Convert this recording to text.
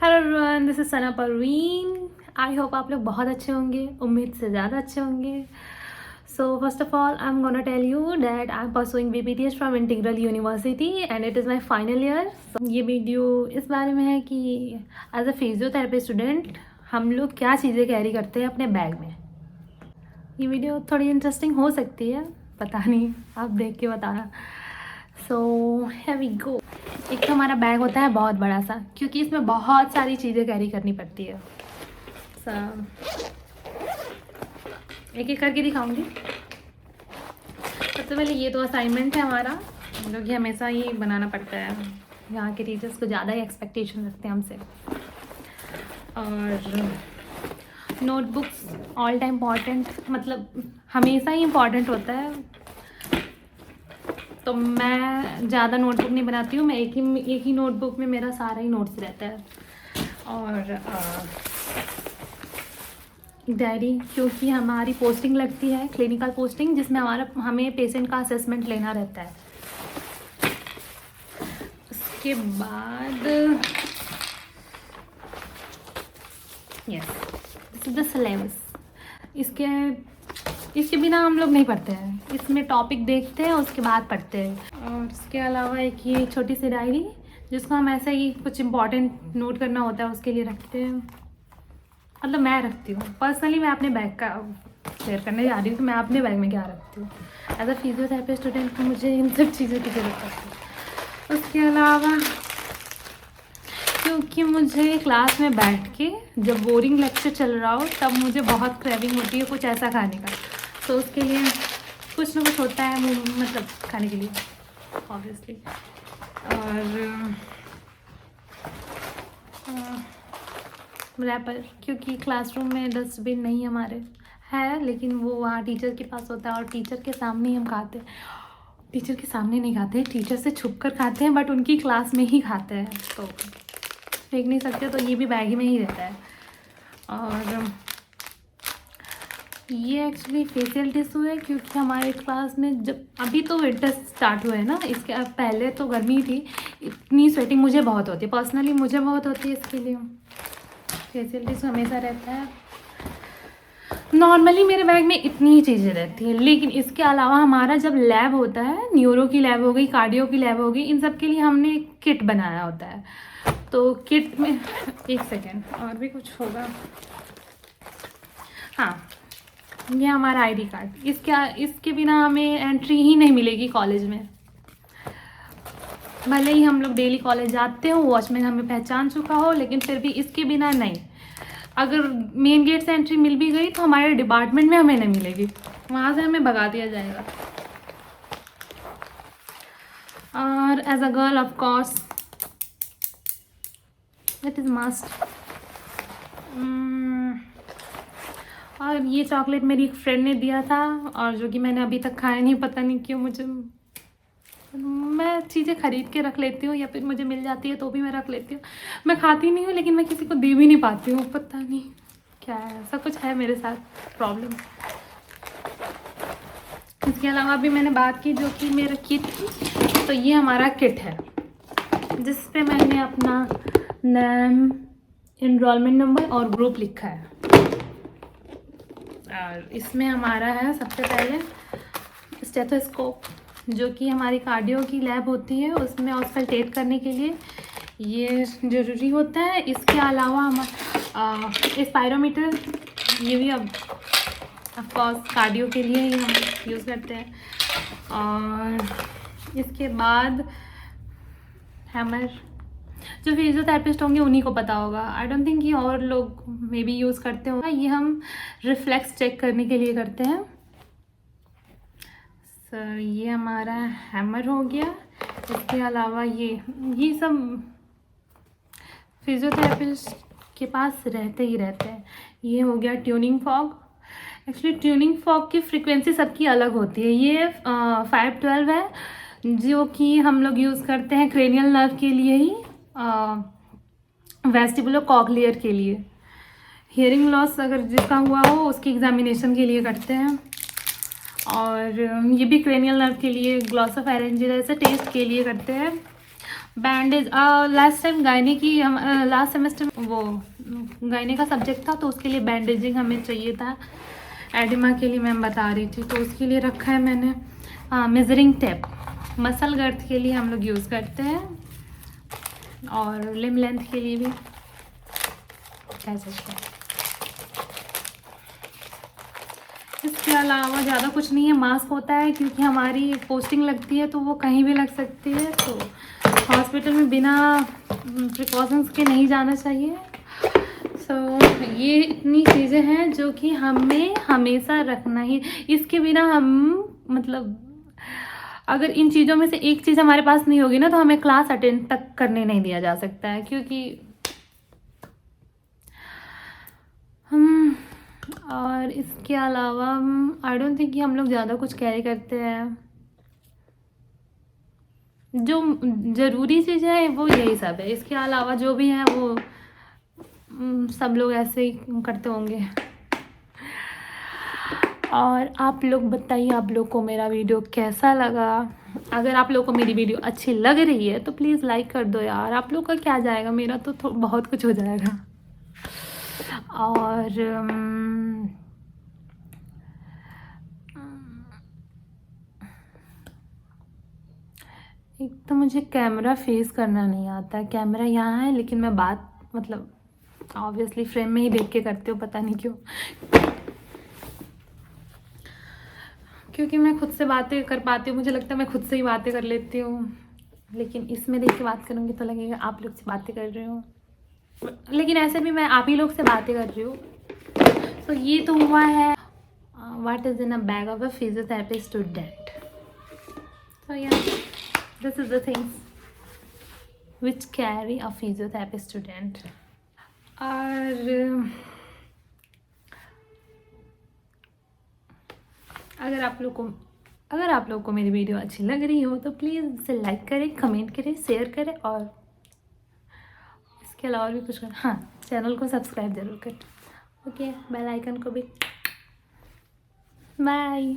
Hello everyone, this is Sana Parveen. I hope आप लोग बहुत अच्छे होंगे, उम्मीद से ज़्यादा अच्छे होंगे। So first of all I am gonna tell you that I am pursuing BPTS from Integral University and it is my final year. ये वीडियो इस बारे में है कि एज अ फिजियोथेरेपी स्टूडेंट हम लोग क्या चीज़ें कैरी करते हैं अपने बैग में। ये वीडियो थोड़ी इंटरेस्टिंग हो सकती है, पता नहीं, आप देख के बताना। So here we go. एक तो हमारा बैग होता है बहुत बड़ा सा, क्योंकि इसमें बहुत सारी चीज़ें कैरी करनी पड़ती है। एक एक करके दिखाऊंगी। सबसे पहले ये तो असाइनमेंट है हमारा, जो कि हमेशा ही बनाना पड़ता है। यहाँ के टीचर्स को ज़्यादा ही एक्सपेक्टेशन रखते हैं हमसे। और नोटबुक्स ऑल टाइम इम्पॉर्टेंट, मतलब हमेशा ही इम्पॉर्टेंट होता है। तो मैं ज़्यादा नोटबुक नहीं बनाती हूँ, मैं एक ही नोटबुक में मेरा सारा ही नोट्स रहता है। और डायरी, क्योंकि हमारी पोस्टिंग लगती है, क्लिनिकल पोस्टिंग, जिसमें हमें पेशेंट का असेसमेंट लेना रहता है। उसके बाद yes, this is the syllabus. इसके बिना हम लोग नहीं पढ़ते हैं, इसमें टॉपिक देखते हैं उसके बाद पढ़ते हैं। और इसके अलावा एक ये छोटी सी डायरी, जिसको हम ऐसे ही कुछ इम्पॉर्टेंट नोट करना होता है उसके लिए रखते हैं। मतलब मैं रखती हूँ पर्सनली, मैं अपने बैग का शेयर करने जा रही हूँ कि मैं अपने बैग में क्या रखती हूँ। एज अ फिजियोथेरेपी स्टूडेंट को मुझे इन सब चीज़ों की ज़रूरत पड़ती है। उसके अलावा क्योंकि मुझे क्लास में बैठ के जब बोरिंग लेक्चर चल रहा हो तब मुझे बहुत क्रेविंग होती है कुछ ऐसा खाने का, तो उसके लिए कुछ ना कुछ होता है मतलब खाने के लिए ऑब्वियसली। और रैपर, क्योंकि क्लासरूम में डस्टबिन नहीं हमारे है, लेकिन वो वहाँ टीचर के पास होता है और टीचर के सामने ही हम खाते हैं। टीचर के सामने नहीं खाते, टीचर से छुप कर खाते हैं, बट उनकी क्लास में ही खाते हैं, तो फेंक नहीं सकते, तो ये भी बैग में ही रहता है। और ये एक्चुअली फेशियल टिश्यू है, क्योंकि हमारे क्लास में जब अभी तो विंटर स्टार्ट हुआ है ना, इसके पहले तो गर्मी थी, इतनी स्वेटिंग मुझे बहुत होती है, पर्सनली मुझे बहुत होती है, इसके लिए फेशियल टिश्यू हमेशा रहता है। नॉर्मली मेरे बैग में इतनी ही चीज़ें रहती है, लेकिन इसके अलावा हमारा जब लैब होता है, न्यूरो की लैब हो गई, कार्डियो की लैब हो गई, इन सब के लिए हमने किट बनाया होता है। तो किट में एक सेकेंड, और भी कुछ होगा, हाँ, ये हमारा आईडी कार्ड। इसके बिना हमें एंट्री ही नहीं मिलेगी कॉलेज में। भले ही हम लोग डेली कॉलेज जाते हो, वॉचमैन हमें पहचान चुका हो, लेकिन फिर भी इसके बिना नहीं। अगर मेन गेट से एंट्री मिल भी गई तो हमारे डिपार्टमेंट में हमें नहीं मिलेगी, वहाँ से हमें भगा दिया जाएगा। और as a girl of course it is must. और ये चॉकलेट मेरी एक फ्रेंड ने दिया था, और जो कि मैंने अभी तक खाया नहीं, पता नहीं क्यों। मैं चीज़ें खरीद के रख लेती हूँ, या फिर मुझे मिल जाती है तो भी मैं रख लेती हूँ। मैं खाती नहीं हूँ, लेकिन मैं किसी को दे भी नहीं पाती हूँ, पता नहीं क्या है, ऐसा कुछ है मेरे साथ प्रॉब्लम। इसके अलावा भी मैंने बात की जो कि मेरा किट, तो ये हमारा किट है, जिस पे मैंने अपना नाम, एनरोलमेंट नंबर और ग्रुप लिखा है। और इसमें हमारा है सबसे पहले स्टेथोस्कोप, जो कि हमारी कार्डियो की लैब होती है, उसमें ऑस्कल्टेट करने के लिए ये ज़रूरी होता है। इसके अलावा हमारा स्पायरोमीटर, ये भी अब ऑफकोर्स कार्डियो के लिए ही हम यूज़ करते हैं। और इसके बाद हैमर, जो फिजियोथेरेपिस्ट होंगे उन्हीं को पता होगा, आई डोंट थिंक कि और लोग मे बी यूज़ करते होगा। ये हम रिफ्लेक्स चेक करने के लिए करते हैं। सर ये हमारा हैमर हो गया। इसके अलावा ये सब फिजियोथेरेपिस्ट के पास रहते ही रहते हैं। ये हो गया tuning fog. Actually tuning fog की फ्रीक्वेंसी सबकी अलग होती है। ये 512 है, जो कि हम लोग यूज़ करते हैं क्रेनियल नर्व के लिए ही, वेस्टिबुलो कॉक्लियर के लिए। हियरिंग लॉस अगर जिसका हुआ हो उसकी एग्जामिनेशन के लिए करते हैं। और ये भी क्रेनियल नर्व के लिए, ग्लॉसोफैरिंजियल ऐसे टेस्ट के लिए करते हैं। बैंडेज लास्ट टाइम गायने की हम लास्ट सेमेस्टर वो गायने का सब्जेक्ट था, तो उसके लिए बैंडेजिंग हमें चाहिए था। एडिमा के लिए मैम बता रही थी, तो उसके लिए रखा है मैंने मेजरिंग टेप। मसल गर्थ के लिए हम लोग यूज़ करते हैं, और लिम लेंथ के लिए भी कह सकते हैं। इसके अलावा ज़्यादा कुछ नहीं है। मास्क होता है क्योंकि हमारी पोस्टिंग लगती है, तो वो कहीं भी लग सकती है, तो हॉस्पिटल में बिना प्रिकॉशंस के नहीं जाना चाहिए। ये इतनी चीज़ें हैं जो कि हमें हमेशा रखना ही, इसके बिना हम मतलब अगर इन चीज़ों में से एक चीज़ हमारे पास नहीं होगी ना, तो हमें क्लास अटेंड तक करने नहीं दिया जा सकता है। क्योंकि हम और इसके अलावा आई डोंट थिंक कि हम लोग ज़्यादा कुछ कैरी करते हैं। जो ज़रूरी चीज़ है वो यही सब है, इसके अलावा जो भी है वो सब लोग ऐसे ही करते होंगे। और आप लोग बताइए, आप लोग को मेरा वीडियो कैसा लगा। अगर आप लोग को मेरी वीडियो अच्छी लग रही है तो प्लीज़ लाइक कर दो यार। आप लोग का क्या जाएगा, मेरा तो बहुत कुछ हो जाएगा। और एक तो मुझे कैमरा फेस करना नहीं आता है। कैमरा यहाँ है, लेकिन मैं बात मतलब ऑब्वियसली फ्रेम में ही देख के करती हूँ, पता नहीं क्यों। क्योंकि मैं खुद से बातें कर पाती हूँ, मुझे लगता है मैं खुद से ही बातें कर लेती हूँ। लेकिन इसमें देख के बात करूँगी तो लगेगा आप लोग से बातें कर रही हूँ, लेकिन ऐसे भी मैं आप ही लोग से बातें कर रही हूँ। तो ये तो हुआ है what is in a bag of a physiotherapy student. So yeah, this is the things which carry a physiotherapy student. और अगर आप लोग को मेरी वीडियो अच्छी लग रही हो तो प्लीज़ इसे लाइक करें, कमेंट करें, शेयर करें, और इसके अलावा भी कुछ करें। हाँ, चैनल को सब्सक्राइब जरूर करें। ओके, बेल आइकन को भी। बाय।